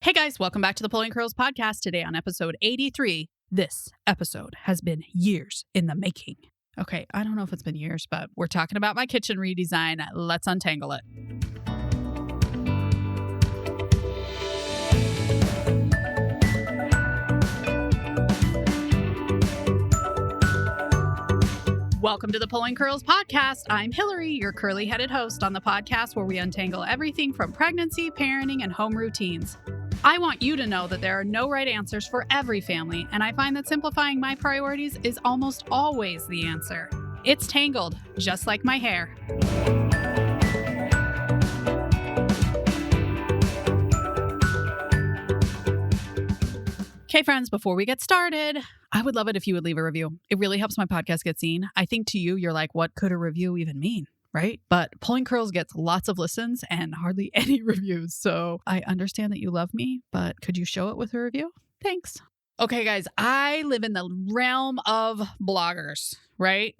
Hey guys, welcome back to the Pulling Curls podcast. Today on episode 83. This episode has been years in the making. Okay, I don't know if it's been years, but we're talking about my kitchen redesign. Let's untangle it. Welcome to the Pulling Curls podcast. I'm Hillary, your curly-headed host on the podcast where we untangle everything from pregnancy, parenting, and home routines. I want you to know that there are no right answers for every family, and I find that simplifying my priorities is almost always the answer. It's tangled, just like my hair. Okay, friends, before we get started, I would love it if you would leave a review. It really helps my podcast get seen. I think to you, you're like, what could a review even mean? Right? But Pulling Curls gets lots of listens and hardly any reviews. So I understand that you love me, but could you show it with a review? Thanks. Okay, guys, I live in the realm of bloggers, right?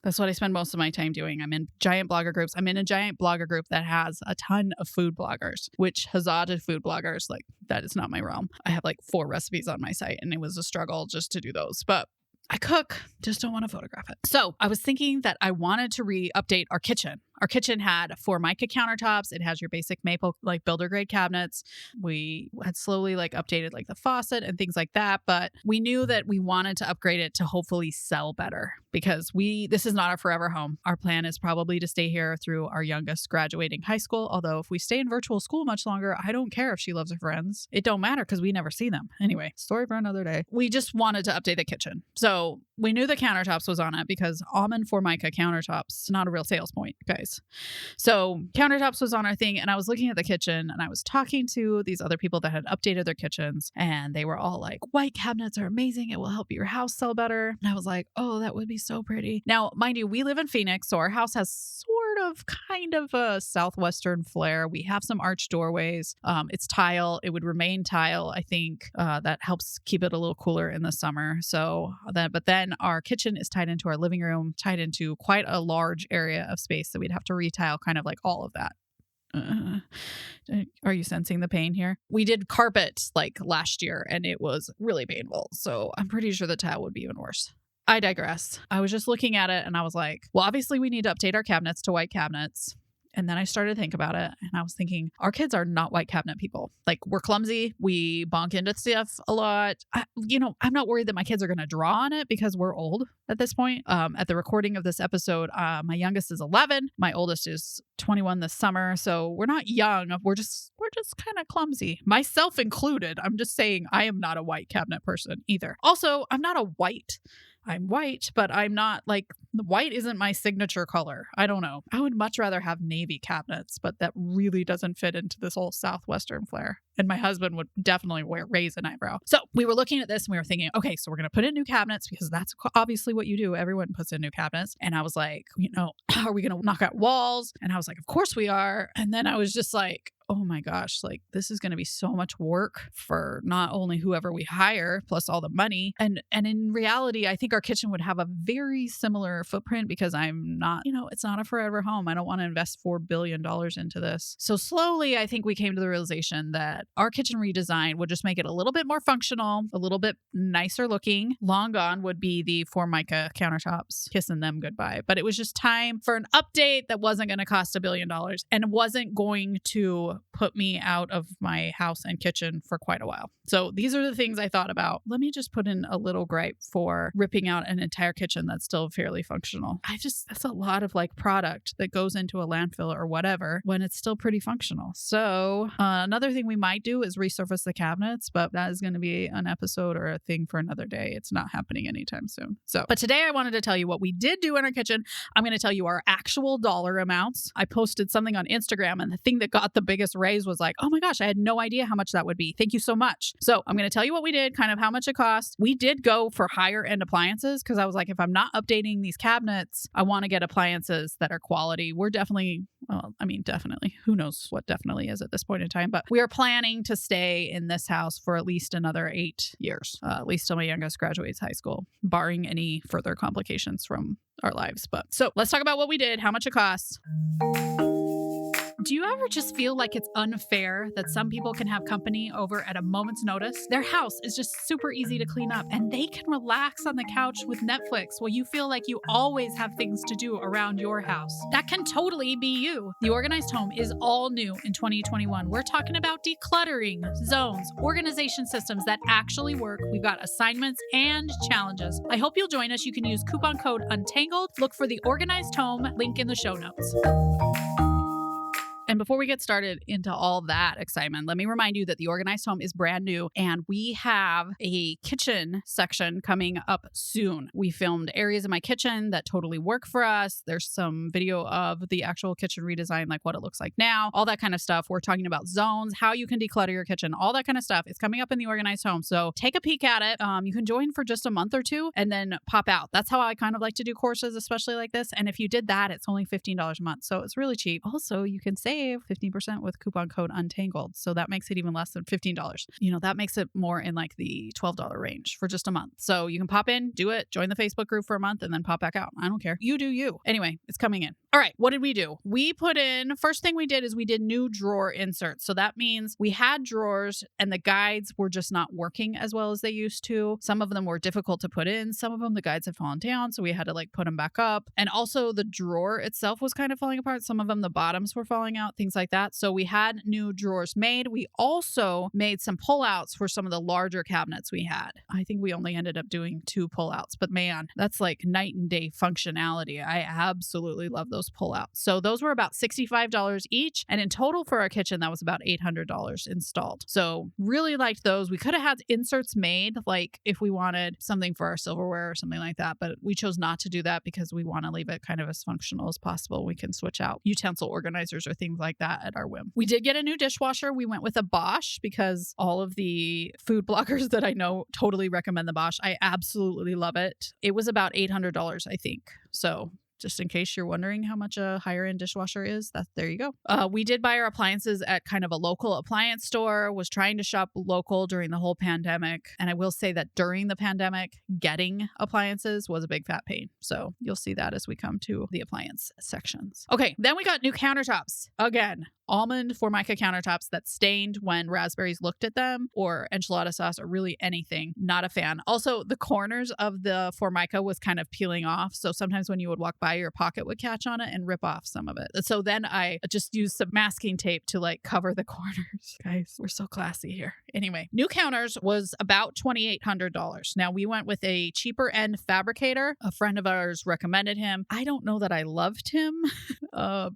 That's what I spend most of my time doing. I'm in giant blogger groups. I'm in a giant blogger group that has a ton of food bloggers, which huzzah to food bloggers. Like, that is not my realm. I have like 4 recipes on my site and it was a struggle just to do those. But I cook, just don't want to photograph it. So I was thinking that I wanted to update our kitchen. Our kitchen had 4 mica countertops. It has your basic maple, like builder grade cabinets. We had slowly updated the faucet and things like that. But we knew that we wanted to upgrade it to hopefully sell better because this is not our forever home. Our plan is probably to stay here through our youngest graduating high school. Although if we stay in virtual school much longer, I don't care if she loves her friends. It don't matter because we never see them. Anyway, story for another day. We just wanted to update the kitchen. So we knew the countertops was on it because almond Formica countertops, not a real sales point, guys. So countertops was on our thing, and I was looking at the kitchen and I was talking to these other people that had updated their kitchens, and they were all like, white cabinets are amazing. It will help your house sell better. And I was like, oh, that would be so pretty. Now, mind you, we live in Phoenix, so our house has kind of a southwestern flair. We have some arched doorways. It's tile. It would remain tile. I think that helps keep it a little cooler in the summer. But then our kitchen is tied into our living room, tied into quite a large area of space. So we'd have to retile kind of like all of that. Are you sensing the pain here? We did carpet last year and it was really painful. So I'm pretty sure the tile would be even worse. I digress. I was just looking at it and I was like, well, obviously we need to update our cabinets to white cabinets. And then I started to think about it and I was thinking, our kids are not white cabinet people. We're clumsy. We bonk into stuff a lot. I'm not worried that my kids are going to draw on it because we're old at this point. At the recording of this episode, my youngest is 11. My oldest is 21 this summer. So we're not young. We're just kind of clumsy, myself included. I'm just saying I am not a white cabinet person either. Also, I'm white, but I'm not white isn't my signature color. I don't know. I would much rather have navy cabinets, but that really doesn't fit into this whole southwestern flair. And my husband would definitely raise an eyebrow. So we were looking at this and we were thinking, okay, so we're going to put in new cabinets because that's obviously what you do. Everyone puts in new cabinets. And I was like, are we going to knock out walls? And I was like, of course we are. And then I was just like, oh my gosh, this is going to be so much work for not only whoever we hire, plus all the money. And in reality, I think our kitchen would have a very similar footprint because I'm not, it's not a forever home. I don't want to invest $4 billion into this. So slowly, I think we came to the realization that our kitchen redesign would just make it a little bit more functional, a little bit nicer looking. Long gone would be the Formica countertops, kissing them goodbye. But it was just time for an update that wasn't going to cost $1 billion and wasn't going to put me out of my house and kitchen for quite a while. So these are the things I thought about. Let me just put in a little gripe for ripping out an entire kitchen that's still fairly functional. That's a lot of product that goes into a landfill or whatever when it's still pretty functional. So another thing we might do is resurface the cabinets, but that is going to be an episode or a thing for another day. It's not happening anytime soon. But today I wanted to tell you what we did do in our kitchen. I'm going to tell you our actual dollar amounts. I posted something on Instagram and the thing that got the biggest raise was oh my gosh, I had no idea how much that would be. Thank you so much. So I'm going to tell you what we did, kind of how much it cost. We did go for higher end appliances because I was like, if I'm not updating these cabinets, I want to get appliances that are quality. We're definitely, definitely, who knows what definitely is at this point in time, but we are planning to stay in this house for at least another 8 years, at least till my youngest graduates high school, barring any further complications from our lives. So let's talk about what we did, how much it costs. Do you ever just feel like it's unfair that some people can have company over at a moment's notice? Their house is just super easy to clean up and they can relax on the couch with Netflix while you feel like you always have things to do around your house. That can totally be you. The Organized Home is all new in 2021. We're talking about decluttering, zones, organization systems that actually work. We've got assignments and challenges. I hope you'll join us. You can use coupon code UNTANGLED. Look for the Organized Home link in the show notes. And before we get started into all that excitement, let me remind you that the Organized Home is brand new and we have a kitchen section coming up soon. We filmed areas of my kitchen that totally work for us. There's some video of the actual kitchen redesign, like what it looks like now, all that kind of stuff. We're talking about zones, how you can declutter your kitchen, all that kind of stuff. It's coming up in the Organized Home. So take a peek at it. You can join for just a month or two and then pop out. That's how I kind of like to do courses, especially like this. And if you did that, it's only $15 a month. So it's really cheap. Also, you can save 15% with coupon code UNTANGLED. So that makes it even less than $15. That makes it more in like the $12 range for just a month. So you can pop in, do it, join the Facebook group for a month and then pop back out. I don't care. You do you. Anyway, it's coming in. All right. What did we do? We put in, first thing we did is we did new drawer inserts. So that means we had drawers and the guides were just not working as well as they used to. Some of them were difficult to put in. Some of them, the guides had fallen down. So we had to like put them back up. And also the drawer itself was kind of falling apart. Some of them, the bottoms were falling out, things like that. So we had new drawers made. We also made some pullouts for some of the larger cabinets we had. I think we only ended up doing 2 pullouts, but man, that's like night and day functionality. I absolutely love those pullouts. So those were about $65 each. And in total for our kitchen, that was about $800 installed. So really liked those. We could have had inserts made, like if we wanted something for our silverware or something like that, but we chose not to do that because we want to leave it kind of as functional as possible. We can switch out utensil organizers or things like that at our whim. We did get a new dishwasher. We went with a Bosch because all of the food bloggers that I know totally recommend the Bosch. I absolutely love it. It was about $800, I think. So just in case you're wondering how much a higher end dishwasher is, there you go. We did buy our appliances at kind of a local appliance store, was trying to shop local during the whole pandemic. And I will say that during the pandemic, getting appliances was a big fat pain. So you'll see that as we come to the appliance sections. Okay, then we got new countertops. Again, almond Formica countertops that stained when raspberries looked at them or enchilada sauce or really anything. Not a fan. Also, the corners of the Formica was kind of peeling off. So sometimes when you would walk by, your pocket would catch on it and rip off some of it. So then I just used some masking tape to like cover the corners. Guys, we're so classy here. Anyway, new counters was about $2,800. Now we went with a cheaper end fabricator. A friend of ours recommended him. I don't know that I loved him.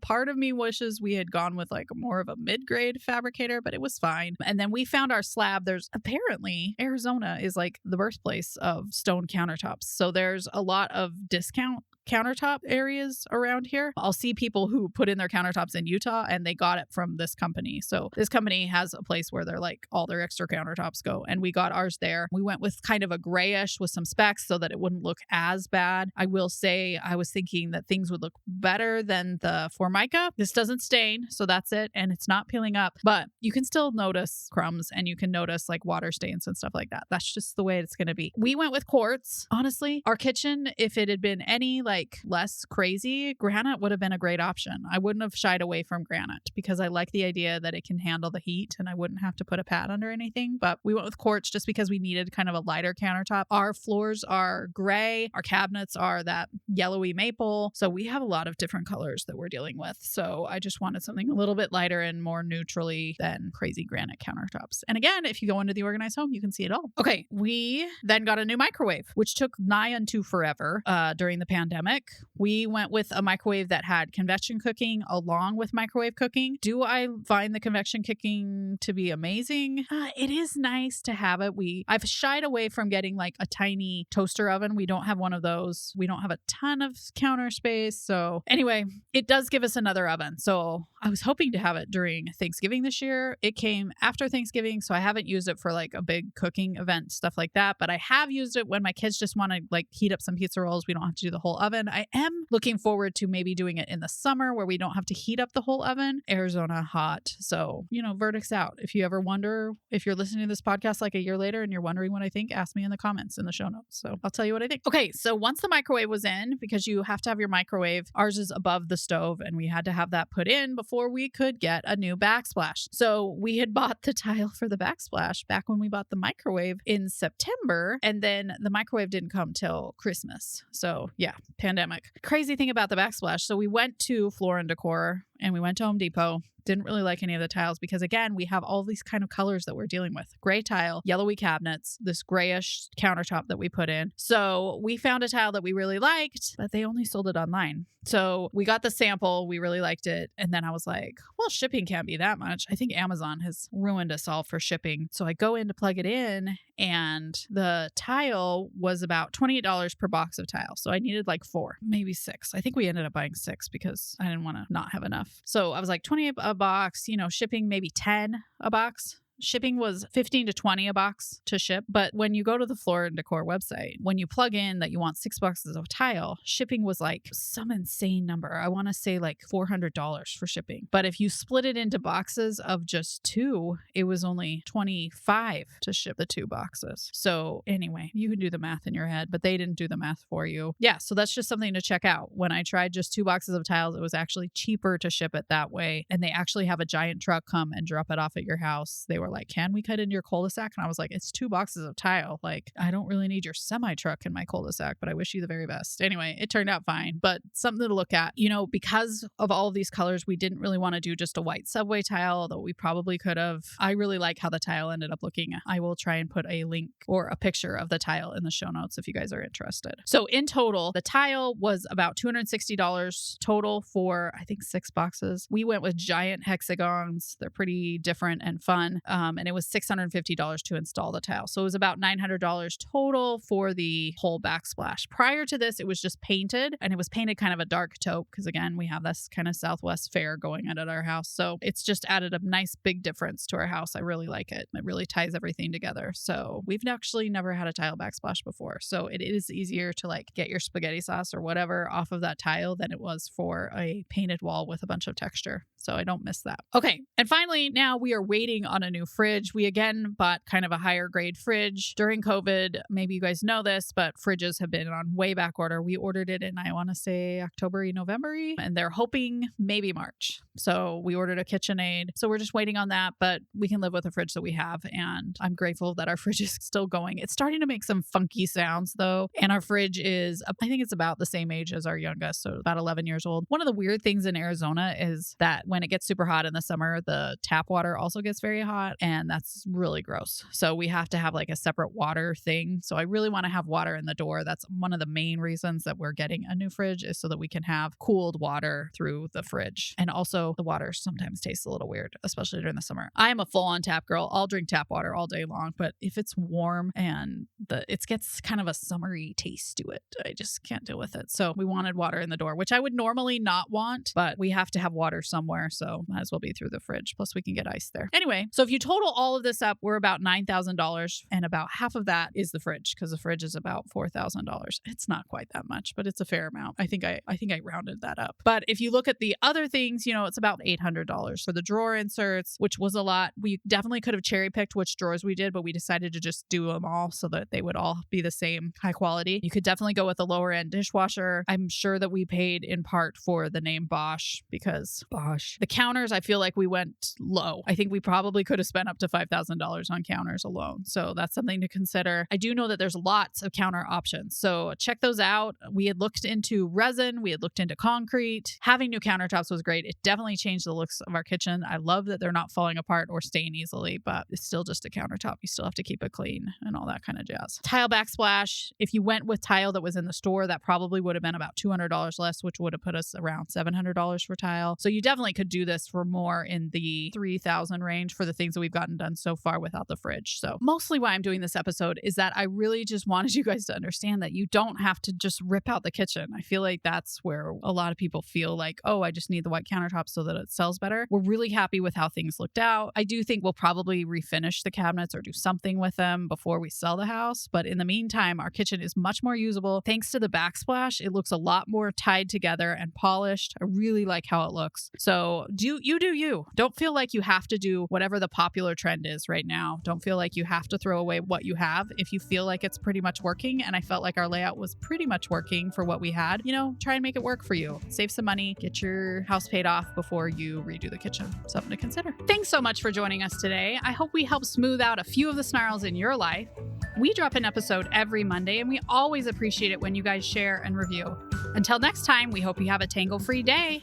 Part of me wishes we had gone with like more of a mid-grade fabricator, but it was fine. And then we found our slab. There's apparently Arizona is like the birthplace of stone countertops. So there's a lot of discount countertop areas around here. I'll see people who put in their countertops in Utah and they got it from this company. So this company has a place where they're like all their extra countertops go. And we got ours there. We went with kind of a grayish with some specks so that it wouldn't look as bad. I will say I was thinking that things would look better than the Formica. This doesn't stain, so that's it. And it's not peeling up, but you can still notice crumbs and you can notice like water stains and stuff like that. That's just the way it's going to be. We went with quartz. Honestly, our kitchen, if it had been any like less crazy, granite would have been a great option. I wouldn't have shied away from granite because I like the idea that it can handle the heat and I wouldn't have to put a pad under anything. But we went with quartz just because we needed kind of a lighter countertop. Our floors are gray. Our cabinets are that yellowy maple. So we have a lot of different colors that we're dealing with. So I just wanted something a little bit lighter and more neutrally than crazy granite countertops. And again, if you go into the Organized Home, you can see it all. Okay, we then got a new microwave, which took nigh unto forever during the pandemic. We went with a microwave that had convection cooking along with microwave cooking. Do I find the convection cooking to be amazing? It is nice to have it. I've shied away from getting like a tiny toaster oven. We don't have one of those. We don't have a ton of counter space. So anyway, it does give us another oven. So I was hoping to have it during Thanksgiving this year. It came after Thanksgiving, so I haven't used it for like a big cooking event, stuff like that. But I have used it when my kids just want to like heat up some pizza rolls. We don't have to do the whole oven. oven. I am looking forward to maybe doing it in the summer where we don't have to heat up the whole oven. Arizona hot. So, verdict's out. If you ever wonder, if you're listening to this podcast like a year later and you're wondering what I think, ask me in the comments in the show notes. So I'll tell you what I think. Okay, so once the microwave was in, because you have to have your microwave, ours is above the stove, and we had to have that put in before we could get a new backsplash. So we had bought the tile for the backsplash back when we bought the microwave in September, and then the microwave didn't come till Christmas. So yeah, pandemic. Crazy thing about the backsplash. So we went to Floor & Decor and we went to Home Depot. Didn't really like any of the tiles because, again, we have all these kind of colors that we're dealing with. Gray tile, yellowy cabinets, this grayish countertop that we put in. So we found a tile that we really liked, but they only sold it online. So we got the sample. We really liked it. And then I was like, well, shipping can't be that much. I think Amazon has ruined us all for shipping. So I go in to plug it in, and the tile was about $28 per box of tile. So I needed like 4, maybe 6. I think we ended up buying 6 because I didn't want to not have enough. So I was like 28 a box, shipping maybe 10 a box. Shipping was 15 to 20 a box to ship. But when you go to the Floor & Decor website, when you plug in that you want 6 boxes of tile, shipping was like some insane number. I want to say like $400 for shipping. But if you split it into boxes of just 2, it was only $25 to ship the 2 boxes. So anyway, you can do the math in your head, but they didn't do the math for you. Yeah, so that's just something to check out. When I tried just 2 boxes of tiles, it was actually cheaper to ship it that way. And they actually have a giant truck come and drop it off at your house. They were like, can we cut into your cul-de-sac? And I was like, it's 2 boxes of tile. Like, I don't really need your semi-truck in my cul-de-sac, but I wish you the very best. Anyway, it turned out fine, but something to look at. Because of all of these colors, we didn't really want to do just a white subway tile, although we probably could have. I really like how the tile ended up looking. I will try and put a link or a picture of the tile in the show notes if you guys are interested. So in total, the tile was about $260 total for, I think, 6 boxes. We went with giant hexagons. They're pretty different and fun. And it was $650 to install the tile. So it was about $900 total for the whole backsplash. Prior to this, it was just painted, and it was painted kind of a dark taupe because, again, we have this kind of Southwest fare going on at our house. So it's just added a nice big difference to our house. I really like it. It really ties everything together. So we've actually never had a tile backsplash before. So it is easier to like get your spaghetti sauce or whatever off of that tile than it was for a painted wall with a bunch of texture. So I don't miss that. Okay. And finally, now we are waiting on a new fridge. We again bought kind of a higher grade fridge during COVID. Maybe you guys know this, but fridges have been on way back order. We ordered it in, I want to say October, November, and they're hoping maybe March. So we ordered a KitchenAid. So we're just waiting on that, but we can live with the fridge that we have. And I'm grateful that our fridge is still going. It's starting to make some funky sounds though. And our fridge is, I think it's about the same age as our youngest. So about 11 years old. One of the weird things in Arizona is that when it gets super hot in the summer, the tap water also gets very hot. And that's really gross. So we have to have like a separate water thing. So I really want to have water in the door. That's one of the main reasons that we're getting a new fridge, is so that we can have cooled water through the fridge. And also the water sometimes tastes a little weird, especially during the summer. I am a full-on tap girl. I'll drink tap water all day long, but if it's warm and it gets kind of a summery taste to it, I just can't deal with it. So we wanted water in the door, which I would normally not want, but we have to have water somewhere. So might as well be through the fridge. Plus we can get ice there. Anyway, so if you total all of this up, we're about $9,000, and about half of that is the fridge, because the fridge is about $4,000. It's not quite that much, but it's a fair amount. I think I rounded that up. But if you look at the other things, it's about $800 for the drawer inserts, which was a lot. We definitely could have cherry picked which drawers we did, but we decided to just do them all so that they would all be the same high quality. You could definitely go with a lower end dishwasher. I'm sure that we paid in part for the name Bosch, because Bosch. The counters, I feel like we went low. I think we probably could have spent up to $5,000 on counters alone. So that's something to consider. I do know that there's lots of counter options. So check those out. We had looked into resin. We had looked into concrete. Having new countertops was great. It definitely changed the looks of our kitchen. I love that they're not falling apart or staining easily, but it's still just a countertop. You still have to keep it clean and all that kind of jazz. Tile backsplash. If you went with tile that was in the store, that probably would have been about $200 less, which would have put us around $700 for tile. So you definitely could do this for more in the $3,000 range for the things that we've gotten done so far without the fridge. So mostly why I'm doing this episode is that I really just wanted you guys to understand that you don't have to just rip out the kitchen. I feel like that's where a lot of people feel like, oh, I just need the white countertops so that it sells better. We're really happy with how things looked out. I do think we'll probably refinish the cabinets or do something with them before we sell the house. But in the meantime, our kitchen is much more usable. Thanks to the Backsplash, it looks a lot more tied together and polished. I really like how it looks. So do you. Don't feel like you have to do whatever the popular trend is right now. Don't feel like you have to throw away what you have. If you feel like it's pretty much working, and I felt like our layout was pretty much working for what we had, try and make it work for you. Save some money, get your house paid off before you redo the kitchen. Something to consider. Thanks so much for joining us today. I hope we helped smooth out a few of the snarls in your life. We drop an episode every Monday, and we always appreciate it when you guys share and review. Until next time, we hope you have a tangle-free day.